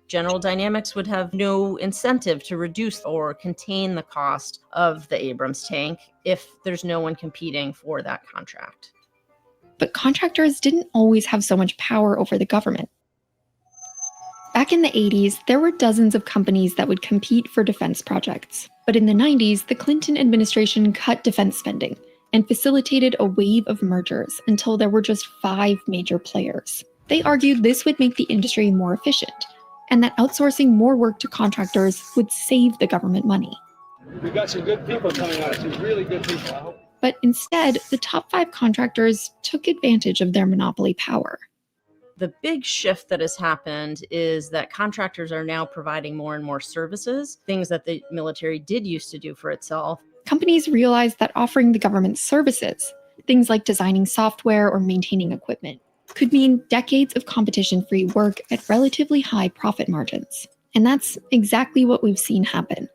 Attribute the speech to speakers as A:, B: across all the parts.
A: General Dynamics would have no incentive to reduce or contain the cost of the Abrams tank if there's no one competing for that contract.
B: But contractors didn't always have so much power over the government. Back in the 80s, there were dozens of companies that would compete for defense projects. But in the 90s, the Clinton administration cut defense spending and facilitated a wave of mergers until there were just 5 major players. They argued this would make the industry more efficient, and that outsourcing more work to contractors would save the government money.
C: We've got some good people coming on, some really good people, I hope.
B: But instead, the top 5 contractors took advantage of their monopoly power.
A: The big shift that has happened is that contractors are now providing more and more services, things that the military did used to do for itself.
B: Companies realized that offering the government services, things like designing software or maintaining equipment, could mean decades of competition-free work at relatively high profit margins. And that's exactly what we've seen happen.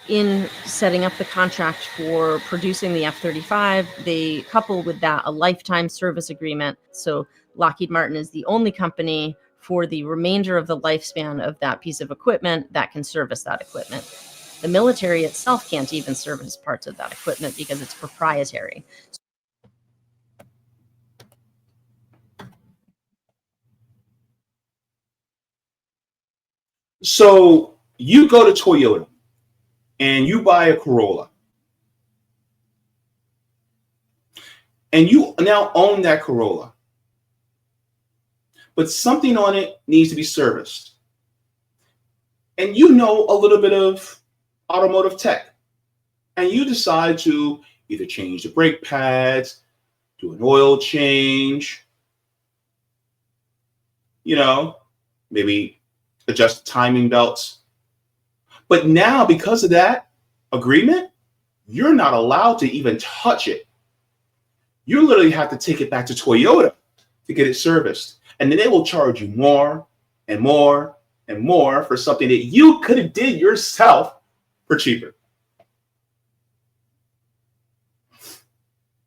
A: In setting up the contract for producing the F-35, they couple with that a lifetime service agreement. So Lockheed Martin is the only company for the remainder of the lifespan of that piece of equipment that can service that equipment. The military itself can't even service parts of that equipment because it's proprietary.
D: So you go to Toyota and you buy a Corolla, and you now own that Corolla, but something on it needs to be serviced. And you know a little bit of automotive tech, and you decide to either change the brake pads, do an oil change, maybe adjust the timing belts. But now, because of that agreement, you're not allowed to even touch it. You literally have to take it back to Toyota to get it serviced. And then they will charge you more and more and more for something that you could have did yourself for cheaper.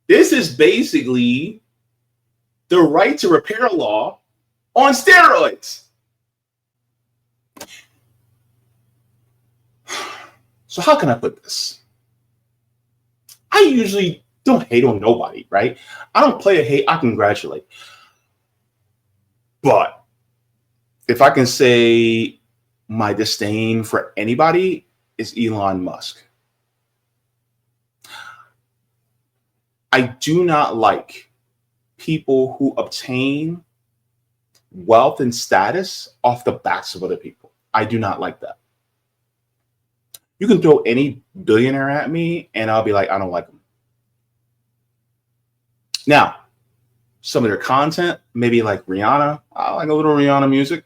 D: This is basically the right to repair law on steroids. So how can I put this? I usually don't hate on nobody, right? I don't play a hate, I congratulate. But if I can say my disdain for anybody is Elon Musk. I do not like people who obtain wealth and status off the backs of other people. I do not like that. You can throw any billionaire at me and I'll be like, I don't like them. Now, some of their content, maybe like Rihanna. I like a little Rihanna music.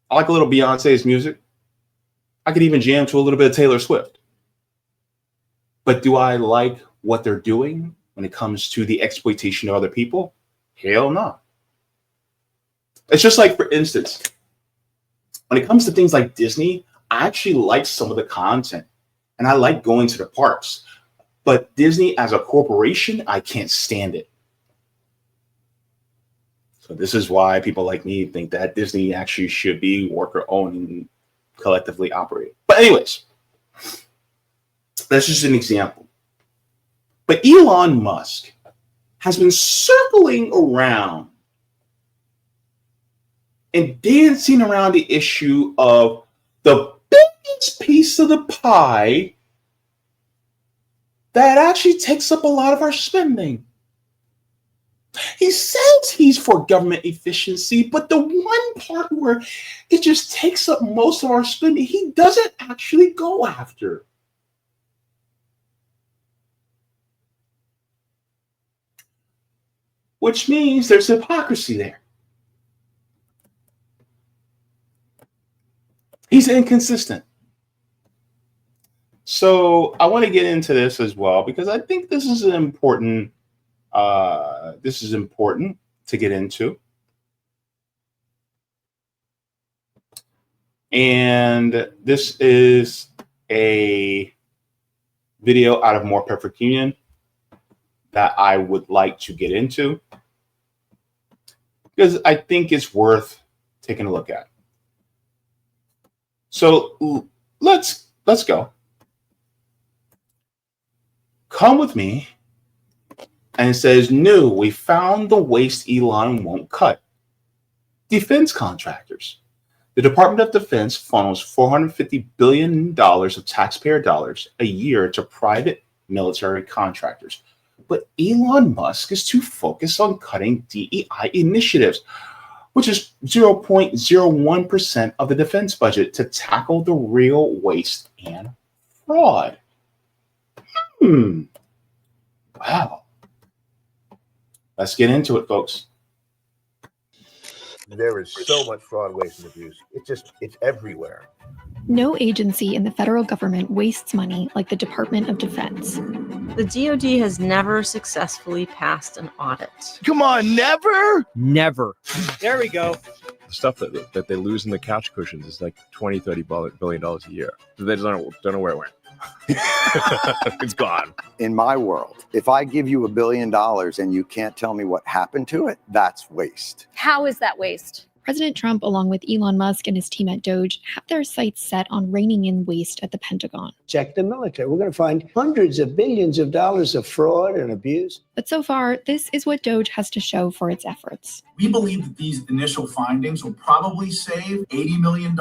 D: I like a little Beyonce's music. I could even jam to a little bit of Taylor Swift. But do I like what they're doing when it comes to the exploitation of other people? Hell no. It's just like, for instance, when it comes to things like Disney, I actually like some of the content and I like going to the parks. But Disney as a corporation, I can't stand it. So this is why people like me think that Disney actually should be worker-owned and collectively operated. But anyways, that's just an example. But Elon Musk has been circling around and dancing around the issue of the biggest piece of the pie that actually takes up a lot of our spending. He says he's for government efficiency, but the one part where it just takes up most of our spending, he doesn't actually go after. Which means there's hypocrisy there. He's inconsistent. So I want to get into this as well because I think this is an important to get into. And this is a video out of More Perfect Union that I would like to get into because I think it's worth taking a look at. So let's go. Come with me. And it says, new, we found the waste Elon won't cut. Defense contractors. The Department of Defense funnels $450 billion of taxpayer dollars a year to private military contractors. But Elon Musk is too focused on cutting DEI initiatives, which is 0.01% of the defense budget to tackle the real waste and fraud. Wow. Let's get into it, folks.
E: There is so much fraud, waste, and abuse. It's everywhere.
B: No agency in the federal government wastes money like the Department of Defense.
A: The DOD has never successfully passed an audit.
F: Come on, never?
C: Never. There we go.
F: The stuff that they lose in the couch cushions is like $20-30 billion a year. So they don't know where it went. It's gone.
G: In my world, if I give you $1 billion and you can't tell me what happened to it, that's waste.
H: How is that waste?
B: President Trump, along with Elon Musk and his team at DOGE, have their sights set on reining in waste at the Pentagon.
I: Check the military. We're going to find hundreds of billions of dollars of fraud and abuse.
B: But so far, this is what DOGE has to show for its efforts.
J: We believe that these initial findings will probably save $80 million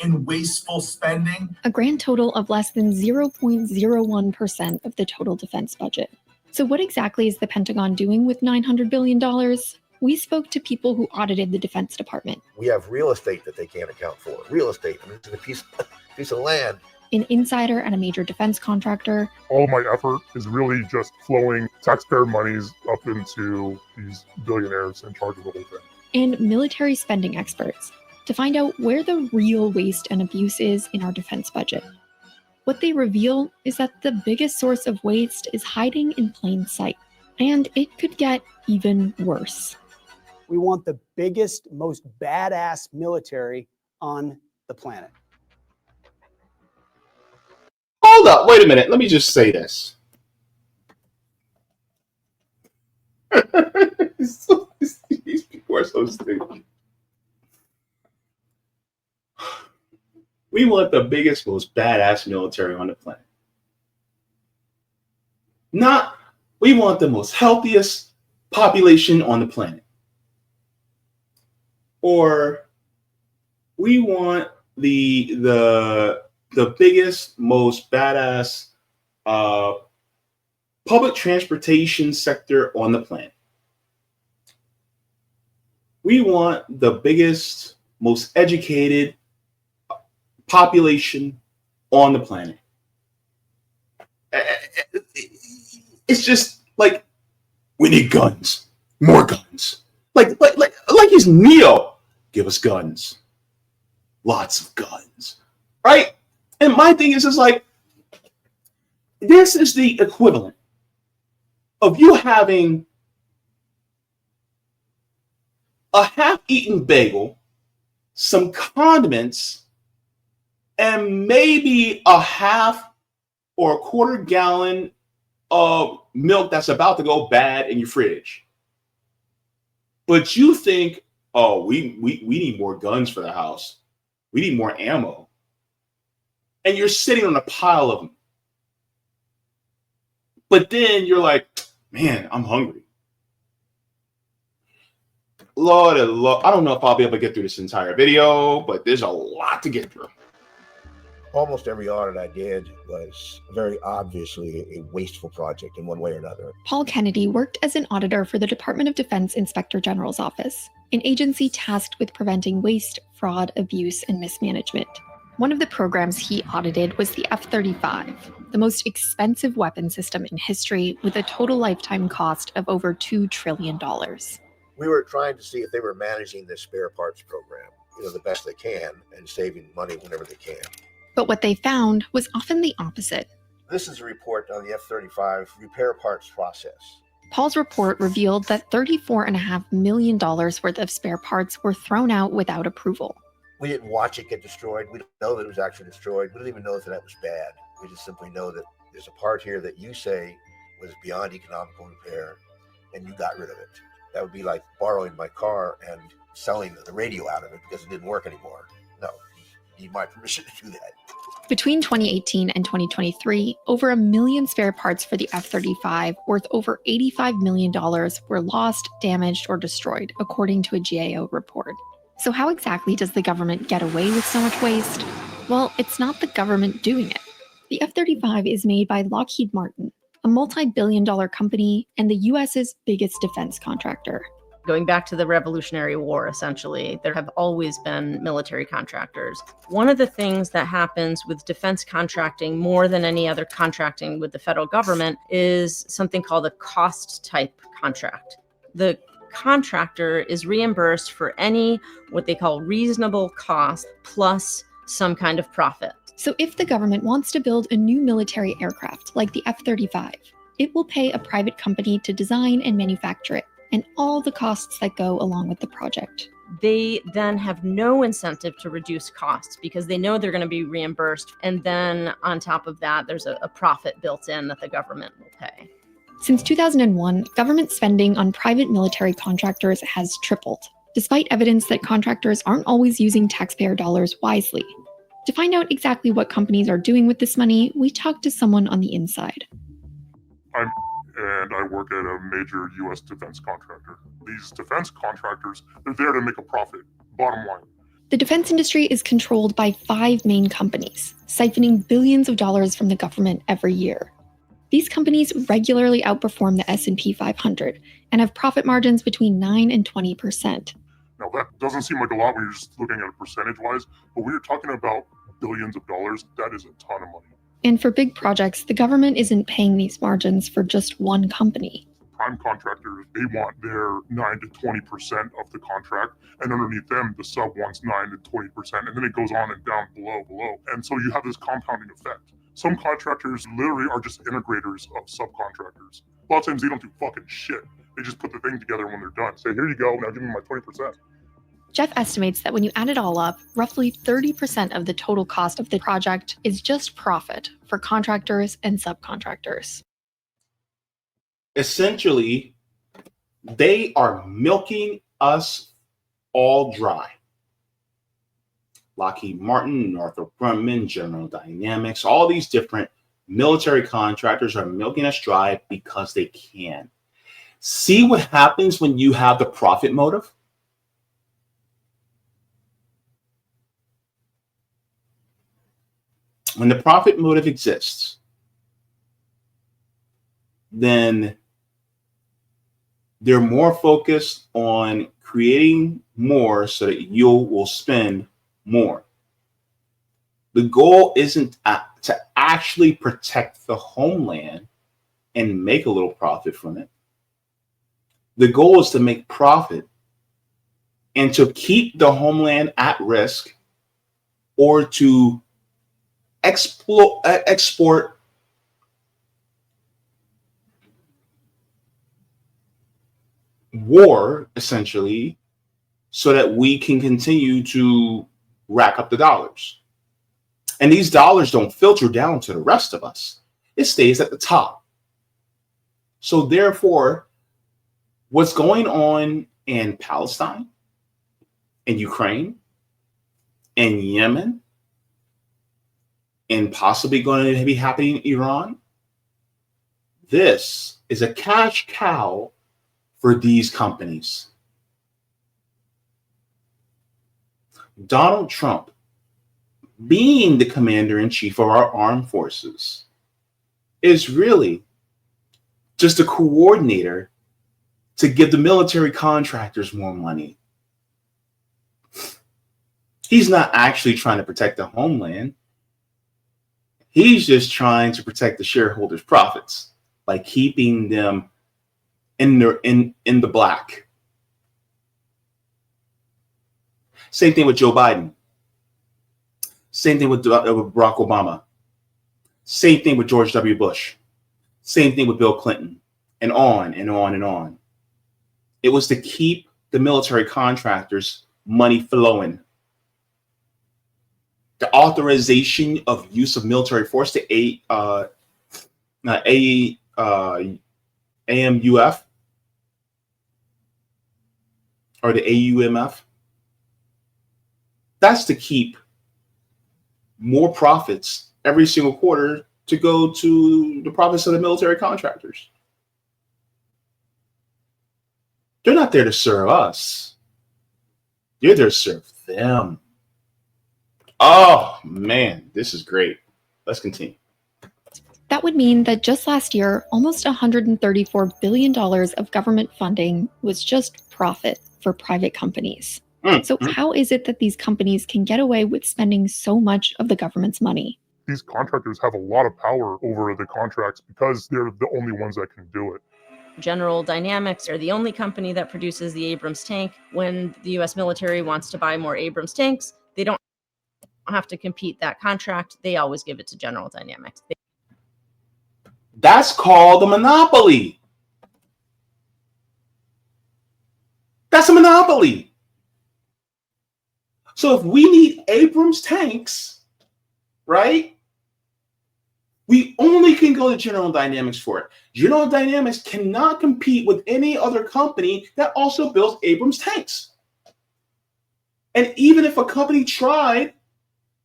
J: in wasteful spending.
B: A grand total of less than 0.01% of the total defense budget. So what exactly is the Pentagon doing with $900 billion? We spoke to people who audited the Defense Department.
E: We have real estate that they can't account for. Real estate. I mean, it's a piece of land.
B: An insider and a major defense contractor.
K: All my effort is really just flowing taxpayer monies up into these billionaires in charge of the whole thing.
B: And military spending experts to find out where the real waste and abuse is in our defense budget. What they reveal is that the biggest source of waste is hiding in plain sight. And it could get even worse.
I: We want the biggest, most badass military on the planet.
D: Hold up. Wait a minute. Let me just say this. These people are so stupid. We want the biggest, most badass military on the planet. Not, we want the most healthiest population on the planet. Or we want the biggest, most badass public transportation sector on the planet. We want the biggest, most educated population on the planet. It's just like, we need guns, more guns. Like he's Neo. Give us guns. Lots of guns. Right? And my thing is like, this is the equivalent of you having a half-eaten bagel, some condiments, and maybe a half or a quarter gallon of milk that's about to go bad in your fridge. But you think, oh, we need more guns for the house. We need more ammo. And you're sitting on a pile of them. But then you're like, man, I'm hungry. Lord, I don't know if I'll be able to get through this entire video, but there's a lot to get through.
E: Almost every audit I did was very obviously a wasteful project in one way or another.
B: Paul Kennedy worked as an auditor for the Department of Defense Inspector General's Office, an agency tasked with preventing waste, fraud, abuse, and mismanagement. One of the programs he audited was the F-35, the most expensive weapon system in history with a total lifetime cost of over $2 trillion.
E: We were trying to see if they were managing this spare parts program, the best they can and saving money whenever they can.
B: But what they found was often the opposite.
E: This is a report on the F-35 repair parts process.
B: Paul's report revealed that $34.5 million worth of spare parts were thrown out without approval.
E: We didn't watch it get destroyed. We don't know that it was actually destroyed. We didn't even know that that was bad. We just simply know that there's a part here that you say was beyond economical repair and you got rid of it. That would be like borrowing my car and selling the radio out of it because it didn't work anymore. No, need my permission to do that.
B: Between 2018 and 2023, over 1 million spare parts for the F-35 worth over $85 million were lost, damaged, or destroyed, according to a GAO report. So how exactly does the government get away with so much waste? Well, it's not the government doing it. The F-35 is made by Lockheed Martin, a multi-billion-dollar company and the US's biggest defense contractor.
A: Going back to the Revolutionary War, essentially, there have always been military contractors. One of the things that happens with defense contracting more than any other contracting with the federal government is something called a cost type contract. The contractor is reimbursed for any what they call reasonable cost plus some kind of profit.
B: So if the government wants to build a new military aircraft like the F-35, it will pay a private company to design and manufacture it, and all the costs that go along with the project.
A: They then have no incentive to reduce costs because they know they're going to be reimbursed. And then on top of that, there's a profit built in that the government will pay.
B: Since 2001, government spending on private military contractors has tripled, despite evidence that contractors aren't always using taxpayer dollars wisely. To find out exactly what companies are doing with this money, we talked to someone on the inside.
K: And I work at a major U.S. defense contractor. These defense contractors, they're there to make a profit, bottom line.
B: The defense industry is controlled by 5 main companies, siphoning billions of dollars from the government every year. These companies regularly outperform the S&P 500 and have profit margins between 9 and 20%.
K: Now, that doesn't seem like a lot when you're just looking at it percentage-wise, but when you're talking about billions of dollars, that is a ton of money.
B: And for big projects, the government isn't paying these margins for just one company.
K: Prime contractors, they want their 9 to 20% of the contract, and underneath them, the sub wants 9 to 20%, and then it goes on and down below. And so you have this compounding effect. Some contractors literally are just integrators of subcontractors. A lot of times they don't do fucking shit. They just put the thing together when they're done. Say, here you go, now give me my 20%.
B: Jeff estimates that when you add it all up, roughly 30% of the total cost of the project is just profit for contractors and subcontractors.
D: Essentially, they are milking us all dry. Lockheed Martin, Northrop Grumman, General Dynamics, all these different military contractors are milking us dry because they can. See what happens when you have the profit motive? When the profit motive exists, then they're more focused on creating more so that you will spend more. The goal isn't to actually protect the homeland and make a little profit from it. The goal is to make profit and to keep the homeland at risk or to export war, essentially, so that we can continue to rack up the dollars. And these dollars don't filter down to the rest of us. It stays at the top. So therefore, what's going on in Palestine, in Ukraine, in Yemen, and possibly going to be happening in Iran, this is a cash cow for these companies. Donald Trump, being the commander-in-chief of our armed forces, is really just a coordinator to give the military contractors more money. He's not actually trying to protect the homeland. He's just trying to protect the shareholders' profits by keeping them in the black. Same thing with Joe Biden. Same thing with Barack Obama. Same thing with George W. Bush. Same thing with Bill Clinton, and on and on and on. It was to keep the military contractors' money flowing. The authorization of use of military force to AMUF or the AUMF, that's to keep more profits every single quarter to go to the profits of the military contractors. They're not there to serve us. They're there to serve them. Oh, man, this is great. Let's continue.
B: That would mean that just last year, almost $134 billion of government funding was just profit for private companies. So how is it that these companies can get away with spending so much of the government's money?
K: These contractors have a lot of power over the contracts because they're the only ones that can do it.
A: General Dynamics are the only company that produces the Abrams tank. When the US military wants to buy more Abrams tanks, they don't have to compete that contract. They always give it to General Dynamics.
D: That's called a monopoly. That's a monopoly. So if we need Abrams tanks, right, we only can go to General Dynamics for it. General Dynamics cannot compete with any other company that also builds Abrams tanks. And even if a company tried,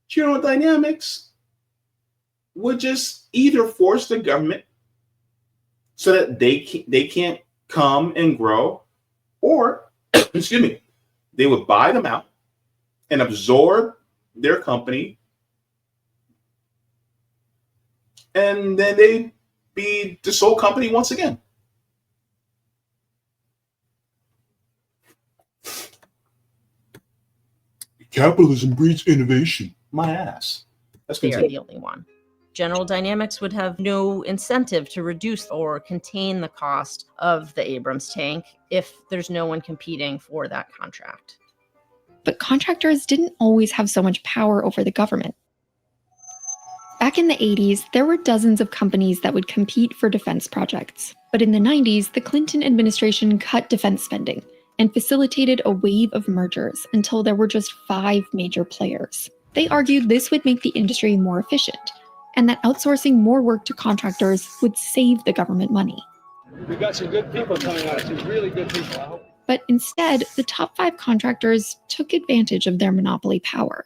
D: General Dynamics would just either force the government so that they can't come and grow, or, excuse me, they would buy them out and absorb their company, and then they'd be the sole company once again. Capitalism breeds innovation. My ass. That's
A: They are the only one. General Dynamics would have no incentive to reduce or contain the cost of the Abrams tank if there's no one competing for that contract.
B: But contractors didn't always have so much power over the government. Back in the 80s, there were dozens of companies that would compete for defense projects. But in the 90s, the Clinton administration cut defense spending and facilitated a wave of mergers until there were just 5 major players. They argued this would make the industry more efficient, and that outsourcing more work to contractors would save the government money.
C: We've got some good people coming on, some really good people. I hope.
B: But instead, the top 5 contractors took advantage of their monopoly power.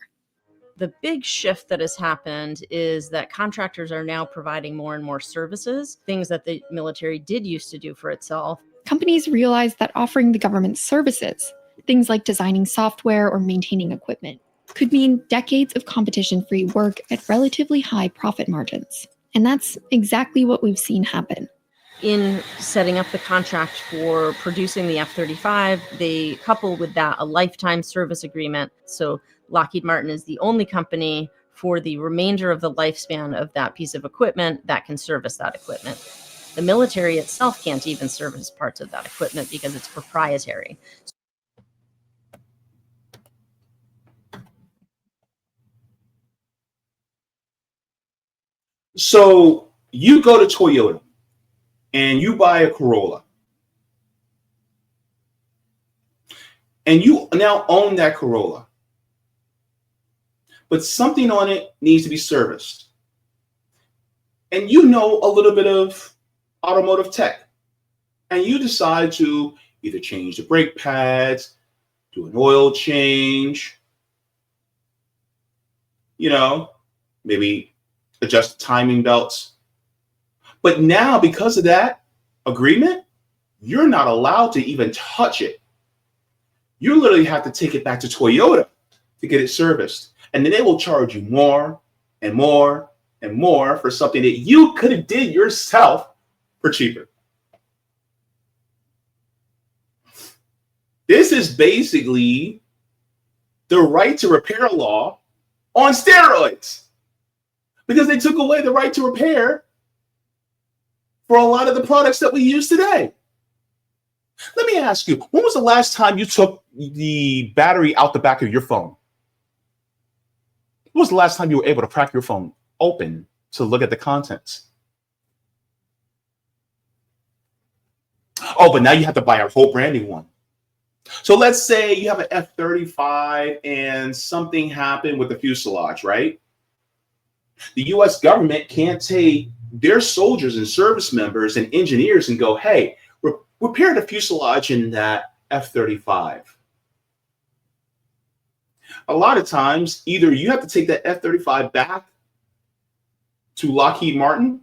A: The big shift that has happened is that contractors are now providing more and more services, things that the military did used to do for itself.
B: Companies realized that offering the government services, things like designing software or maintaining equipment, could mean decades of competition-free work at relatively high profit margins. And that's exactly what we've seen happen.
A: In setting up the contract for producing the F-35, they couple with that a lifetime service agreement. So Lockheed Martin is the only company for the remainder of the lifespan of that piece of equipment that can service that equipment. The military itself can't even service parts of that equipment because it's proprietary.
D: So you go to Toyota and you buy a Corolla, and you now own that Corolla, but something on it needs to be serviced. And you know a little bit of automotive tech, and you decide to either change the brake pads, do an oil change, maybe adjust the timing belts. But now, because of that agreement, you're not allowed to even touch it. You literally have to take it back to Toyota to get it serviced. And then they will charge you more and more and more for something that you could have did yourself for cheaper. This is basically the right to repair law on steroids, because they took away the right to repair for a lot of the products that we use today. Let me ask you, when was the last time you took the battery out the back of your phone? When was the last time you were able to crack your phone open to look at the contents? Oh, but now you have to buy a whole brand new one. So let's say you have an F-35 and something happened with the fuselage, right? The US government can't take their soldiers and service members and engineers and go, hey, repair the fuselage in that F-35. A lot of times, either you have to take that F-35 back to Lockheed Martin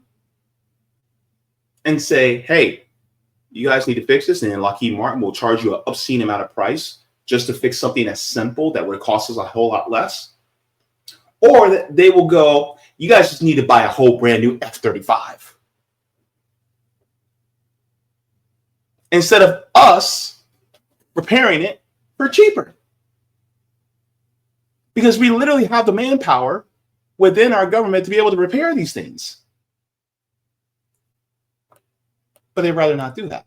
D: and say, hey, you guys need to fix this. And then Lockheed Martin will charge you an obscene amount of price just to fix something that's simple that would cost us a whole lot less. Or they will go, you guys just need to buy a whole brand new F-35. Instead of us repairing it for cheaper. Because we literally have the manpower within our government to be able to repair these things. But they'd rather not do that.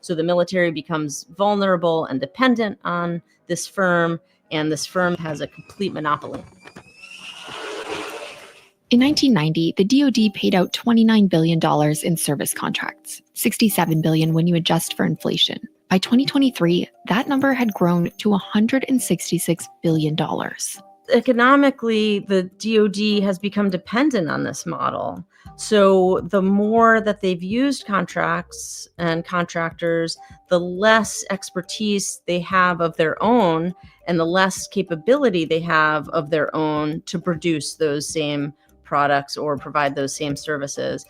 A: So the military becomes vulnerable and dependent on this firm, and this firm has a complete monopoly.
B: In 1990, the DoD paid out $29 billion in service contracts, $67 billion when you adjust for inflation. By 2023, that number had grown to $166 billion.
A: Economically, the DoD has become dependent on this model. So the more that they've used contracts and contractors, the less expertise they have of their own and the less capability they have of their own to produce those same products or provide those same services.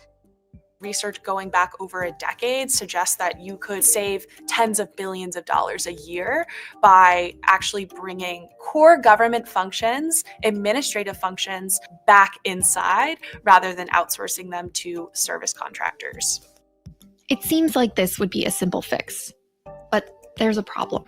H: Research going back over a decade suggests that you could save tens of billions of dollars a year by actually bringing core government functions, administrative functions back inside rather than outsourcing them to service contractors.
B: It seems like this would be a simple fix, but there's a problem.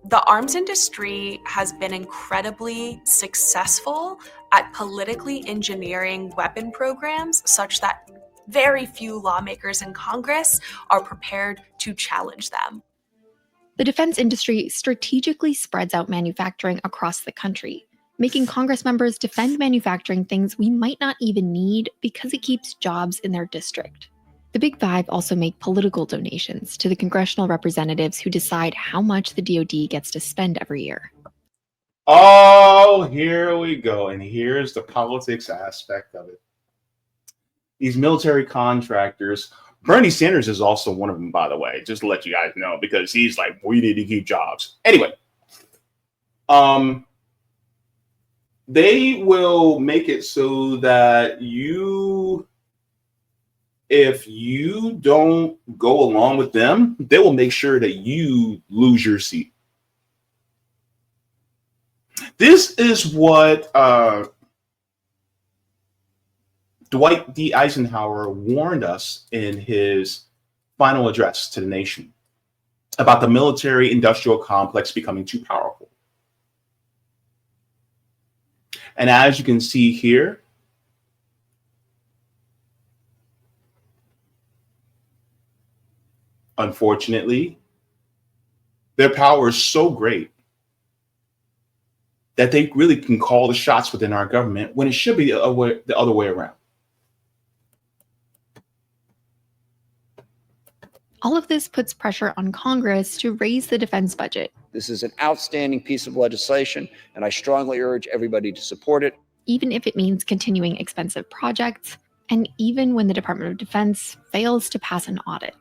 H: The arms industry has been incredibly successful at politically engineering weapon programs such that very few lawmakers in Congress are prepared to challenge them.
B: The defense industry strategically spreads out manufacturing across the country, making Congress members defend manufacturing things we might not even need because it keeps jobs in their district. The Big Five also make political donations to the congressional representatives who decide how much the DoD gets to spend every year.
D: Oh, here we go. And here's the politics aspect of it. These military contractors, Bernie Sanders is also one of them, by the way, just to let you guys know, because he's like, we need to keep jobs. Anyway, they will make it so that if you don't go along with them, they will make sure that you lose your seat. This is what Dwight D. Eisenhower warned us in his final address to the nation about the military-industrial complex becoming too powerful. And as you can see here, unfortunately, their power is so great that they really can call the shots within our government when it should be the other way around.
B: All of this puts pressure on Congress to raise the defense budget.
L: This is an outstanding piece of legislation, and I strongly urge everybody to support it.
B: Even if it means continuing expensive projects, and even when the Department of Defense fails to pass an audit.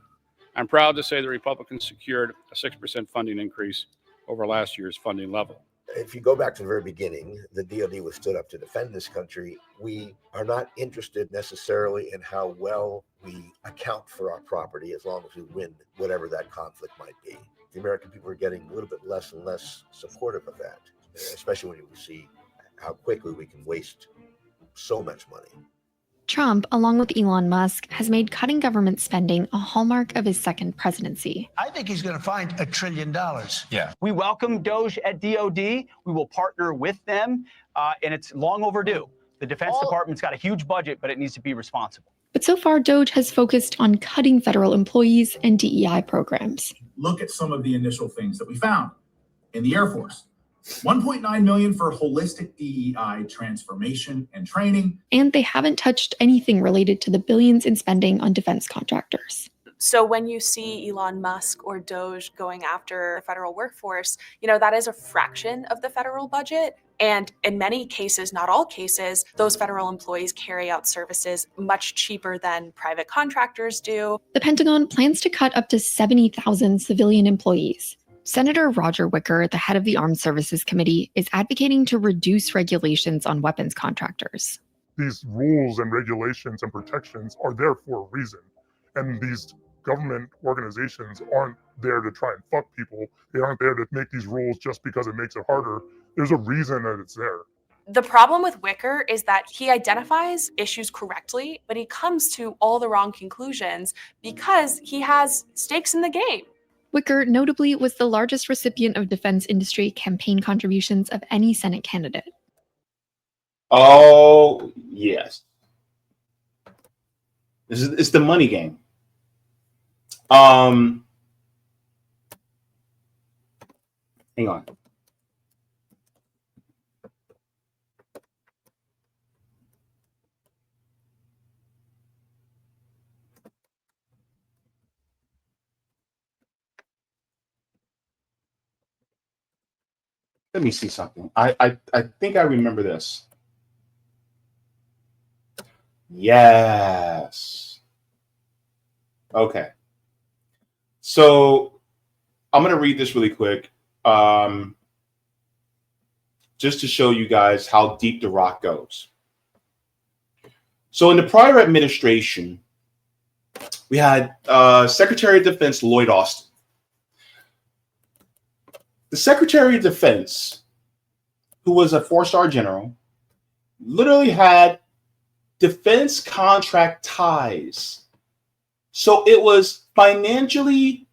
M: I'm proud to say the Republicans secured a 6% funding increase over last year's funding level.
E: If you go back to the very beginning, the DOD was stood up to defend this country. We are not interested necessarily in how well we account for our property as long as we win whatever that conflict might be. The American people are getting a little bit less and less supportive of that, especially when we see how quickly we can waste so much money.
B: Trump, along with Elon Musk, has made cutting government spending a hallmark of his second presidency.
N: I think he's going to find $1 trillion.
C: Yeah. We welcome DOGE at DOD. We will partner with them, and it's long overdue. The Defense Department's got a huge budget, but it needs to be responsible.
B: But so far, DOGE has focused on cutting federal employees and DEI programs.
J: Look at some of the initial things that we found in the Air Force. $1.9 million for holistic DEI transformation and training.
B: And they haven't touched anything related to the billions in spending on defense contractors.
H: So when you see Elon Musk or DOGE going after the federal workforce, that is a fraction of the federal budget. And in many cases, not all cases, those federal employees carry out services much cheaper than private contractors do.
B: The Pentagon plans to cut up to 70,000 civilian employees. Senator Roger Wicker, the head of the Armed Services Committee, is advocating to reduce regulations on weapons contractors.
K: These rules and regulations and protections are there for a reason. And these government organizations aren't there to try and fuck people. They aren't there to make these rules just because it makes it harder. There's a reason that it's there.
H: The problem with Wicker is that he identifies issues correctly, but he comes to all the wrong conclusions because he has stakes in the game.
B: Wicker notably was the largest recipient of defense industry campaign contributions of any Senate candidate.
D: Oh, yes. It's the money game. Hang on. Let me see something. I think I remember this. Yes. Okay. So I'm going to read this really quick, just to show you guys how deep the rock goes. So in the prior administration, we had Secretary of Defense Lloyd Austin. The Secretary of Defense, who was a 4-star general, literally had defense contract ties. So it was financially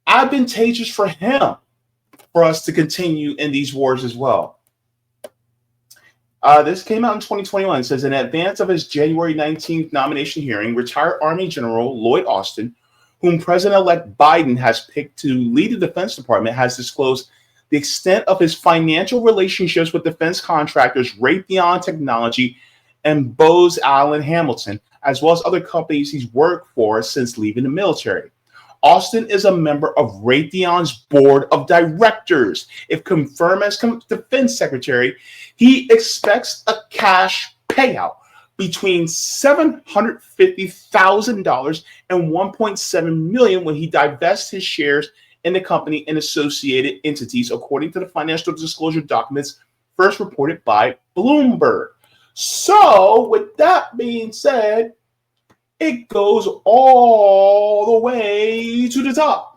D: advantageous for him for us to continue in these wars as well. This came out in 2021. It says, in advance of his January 19th nomination hearing, retired Army General Lloyd Austin, whom President-elect Biden has picked to lead the Defense Department, has disclosed the extent of his financial relationships with defense contractors Raytheon Technology and Bose Allen Hamilton, as well as other companies he's worked for since leaving the military. Austin is a member of Raytheon's board of directors. If confirmed as defense secretary, he expects a cash payout between $750,000 and $1.7 million when he divests his shares in the company and associated entities, according to the financial disclosure documents first reported by Bloomberg. So, with that being said, it goes all the way to the top.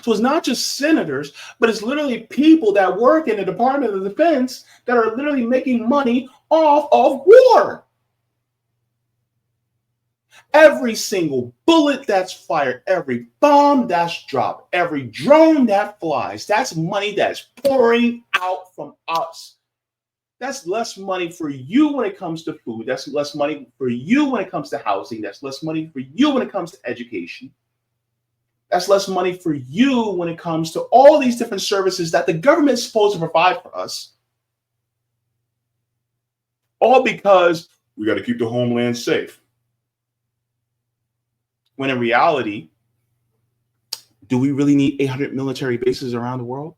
D: So it's not just senators, but it's literally people that work in the Department of Defense that are literally making money off of war. Every single bullet that's fired, every bomb that's dropped, every drone that flies, that's money that's pouring out from us. That's less money for you when it comes to food. That's less money for you when it comes to housing. That's less money for you when it comes to education. That's less money for you when it comes to all these different services that the government is supposed to provide for us. All because we got to keep the homeland safe. When in reality, do we really need 800 military bases around the world?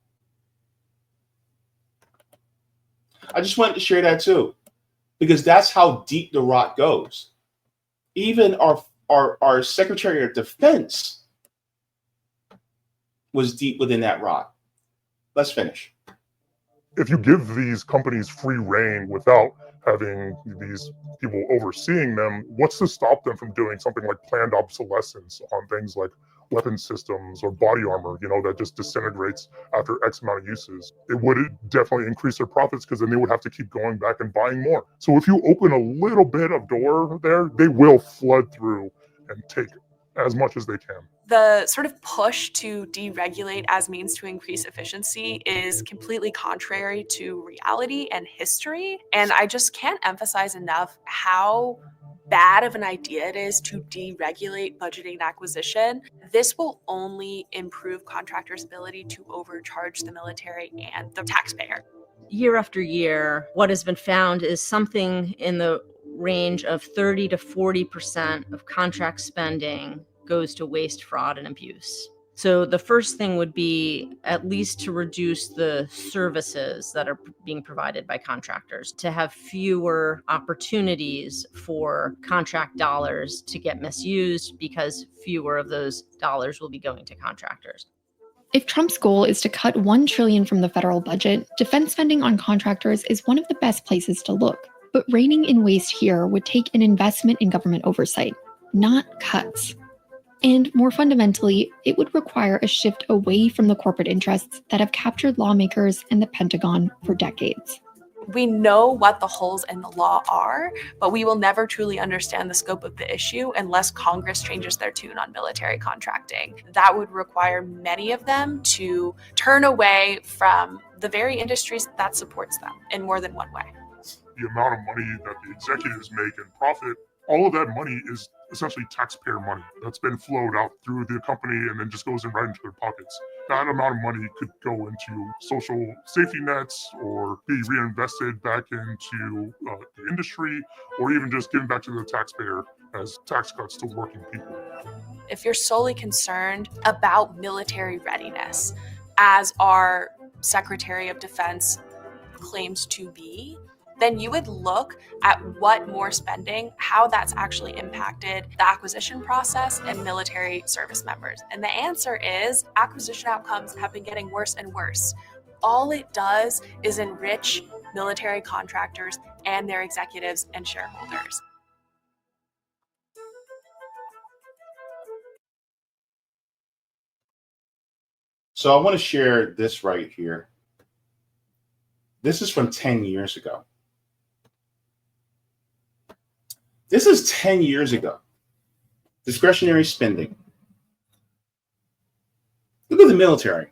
D: I just wanted to share that too, because that's how deep the rot goes. Even our Secretary of Defense was deep within that rot. Let's finish.
K: If you give these companies free reign without having these people overseeing them, what's to stop them from doing something like planned obsolescence on things like weapon systems or body armor, that just disintegrates after X amount of uses? It would definitely increase their profits because then they would have to keep going back and buying more. So if you open a little bit of door there, they will flood through and take as much as they can.
H: The sort of push to deregulate as means to increase efficiency is completely contrary to reality and history. And I just can't emphasize enough how bad of an idea it is to deregulate budgeting and acquisition. This will only improve contractors' ability to overcharge the military and the taxpayer.
A: Year after year, what has been found is something in the range of 30 to 40% of contract spending goes to waste, fraud, and abuse. So the first thing would be at least to reduce the services that are being provided by contractors, to have fewer opportunities for contract dollars to get misused because fewer of those dollars will be going to contractors.
B: If Trump's goal is to cut $1 trillion from the federal budget, defense spending on contractors is one of the best places to look. But reining in waste here would take an investment in government oversight, not cuts. And more fundamentally, it would require a shift away from the corporate interests that have captured lawmakers and the Pentagon for decades.
H: We know what the holes in the law are, but we will never truly understand the scope of the issue unless Congress changes their tune on military contracting. That would require many of them to turn away from the very industries that supports them in more than one way.
K: The amount of money that the executives make in profit, all of that money is essentially taxpayer money that's been flowed out through the company and then just goes right into their pockets. That amount of money could go into social safety nets or be reinvested back into the industry, or even just given back to the taxpayer as tax cuts to working people.
H: If you're solely concerned about military readiness, as our Secretary of Defense claims to be, then you would look at what more spending, how that's actually impacted the acquisition process and military service members. And the answer is acquisition outcomes have been getting worse and worse. All it does is enrich military contractors and their executives and shareholders.
D: So I want to share this right here. This is from 10 years ago. This is 10 years ago. Discretionary spending. Look at the military.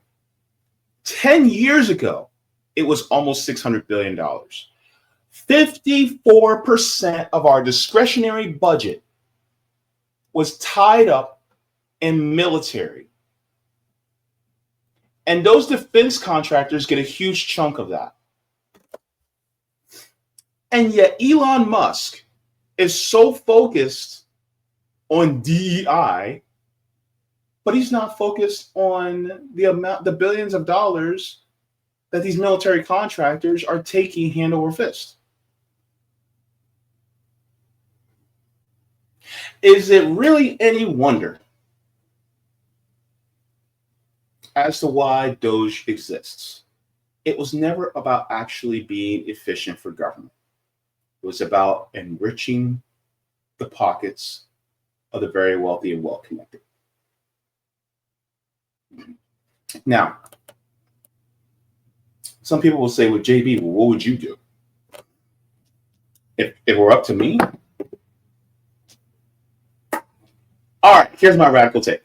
D: 10 years ago, it was almost $600 billion. 54% of our discretionary budget was tied up in military. And those defense contractors get a huge chunk of that. And yet Elon Musk is so focused on DEI, but he's not focused on the billions of dollars that these military contractors are taking hand over fist. Is it really any wonder as to why DOGE exists? It was never about actually being efficient for government. It was about enriching the pockets of the very wealthy and well-connected. Now, some people will say, well, JB, well, what would you do? If it were up to me? All right, here's my radical take.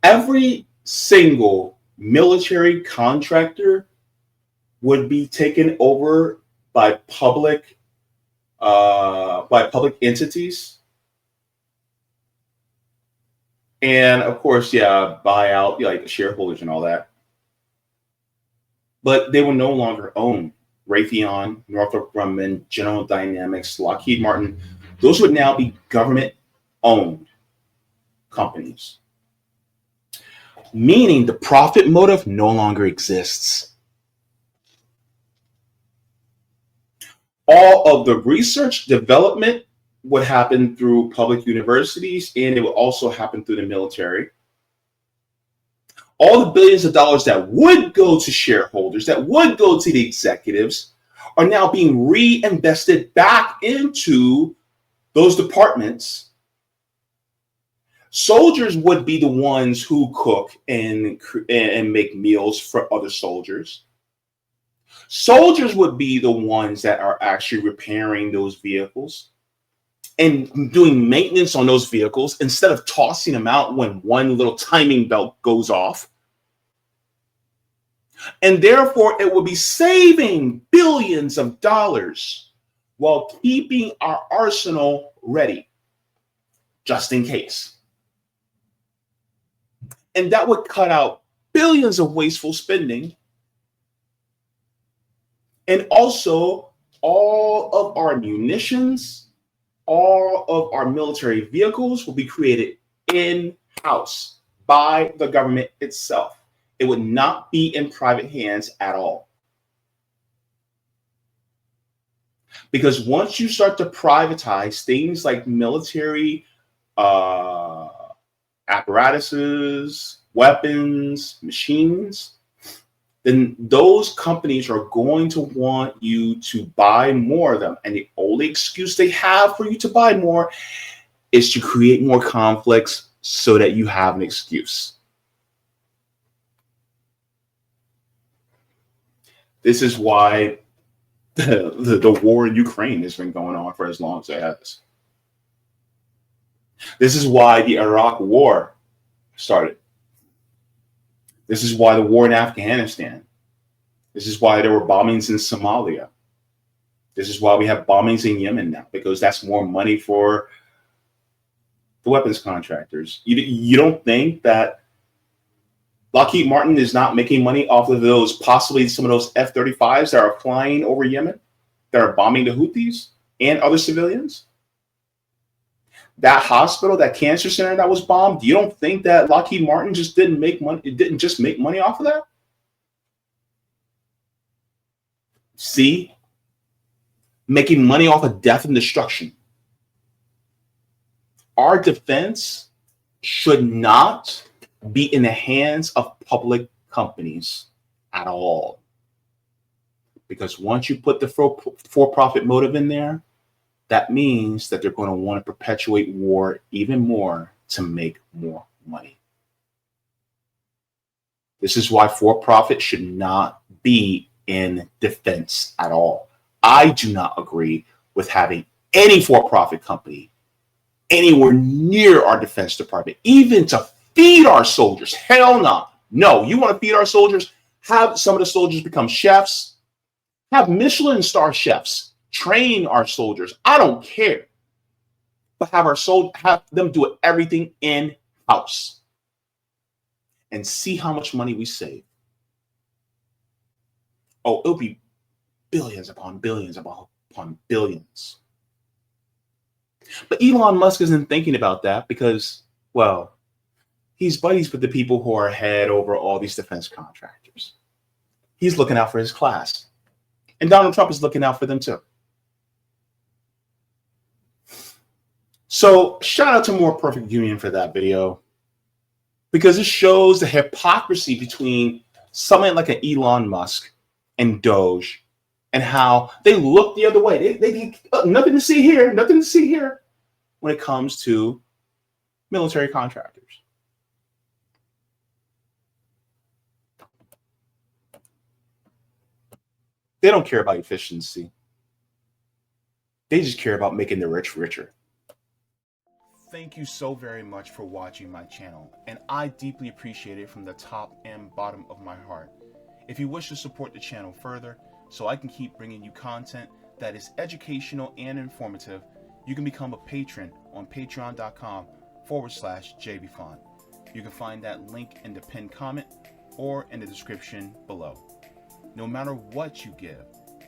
D: Every single military contractor would be taken over by public entities, and of course, buy out like shareholders and all that. But they will no longer own Raytheon, Northrop Grumman, General Dynamics, Lockheed Martin. Those would now be government-owned companies, meaning the profit motive no longer exists. All of the research development would happen through public universities, and it would also happen through the military. All the billions of dollars that would go to shareholders, that would go to the executives, are now being reinvested back into those departments. Soldiers would be the ones who cook and make meals for other soldiers. Soldiers would be the ones that are actually repairing those vehicles and doing maintenance on those vehicles instead of tossing them out when one little timing belt goes off. And therefore, it will be saving billions of dollars while keeping our arsenal ready, just in case. And that would cut out billions of wasteful spending. And also, all of our munitions, all of our military vehicles will be created in house by the government itself. It would not be in private hands at all. Because once you start to privatize things like military apparatuses, weapons, machines, then those companies are going to want you to buy more of them. And the only excuse they have for you to buy more is to create more conflicts so that you have an excuse. This is why the war in Ukraine has been going on for as long as it has. This is why the Iraq war started. This is why the war in Afghanistan. This is why there were bombings in Somalia. This is why we have bombings in Yemen now, because that's more money for the weapons contractors. You don't think that Lockheed Martin is not making money off of those, possibly some of those F-35s that are flying over Yemen, that are bombing the Houthis and other civilians? That hospital, that cancer center that was bombed, you don't think that Lockheed Martin just didn't make money? It didn't just make money off of that? See? Making money off of death and destruction. Our defense should not be in the hands of public companies at all. Because once you put the for-profit motive in there, that means that they're going to want to perpetuate war even more to make more money. This is why for-profit should not be in defense at all. I do not agree with having any for-profit company anywhere near our defense department, even to feed our soldiers. Hell no. No, you want to feed our soldiers? Have some of the soldiers become chefs. Have Michelin star chefs train our soldiers. I don't care. But have them do everything in-house and see how much money we save. Oh, it'll be billions upon billions upon billions. But Elon Musk isn't thinking about that because, well, he's buddies with the people who are head over all these defense contractors. He's looking out for his class. And Donald Trump is looking out for them too. So shout out to More Perfect Union for that video, because it shows the hypocrisy between someone like an Elon Musk and DOGE and how they look the other way. They nothing to see here, nothing to see here when it comes to military contractors. They don't care about efficiency. They just care about making the rich richer. Thank you so very much for watching my channel, and I deeply appreciate it from the top and bottom of my heart. If you wish to support the channel further, so I can keep bringing you content that is educational and informative, you can become a patron on patreon.com/Jaybefaunt. You can find that link in the pinned comment or in the description below. No matter what you give,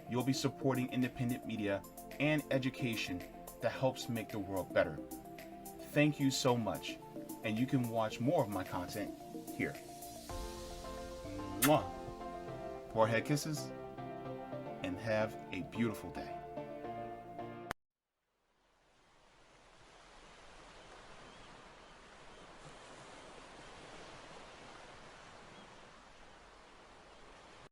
D: you'll be supporting independent media and education that helps make the world better. Thank you so much, and you can watch more of my content here. Mwah. Forehead kisses, and have a beautiful day.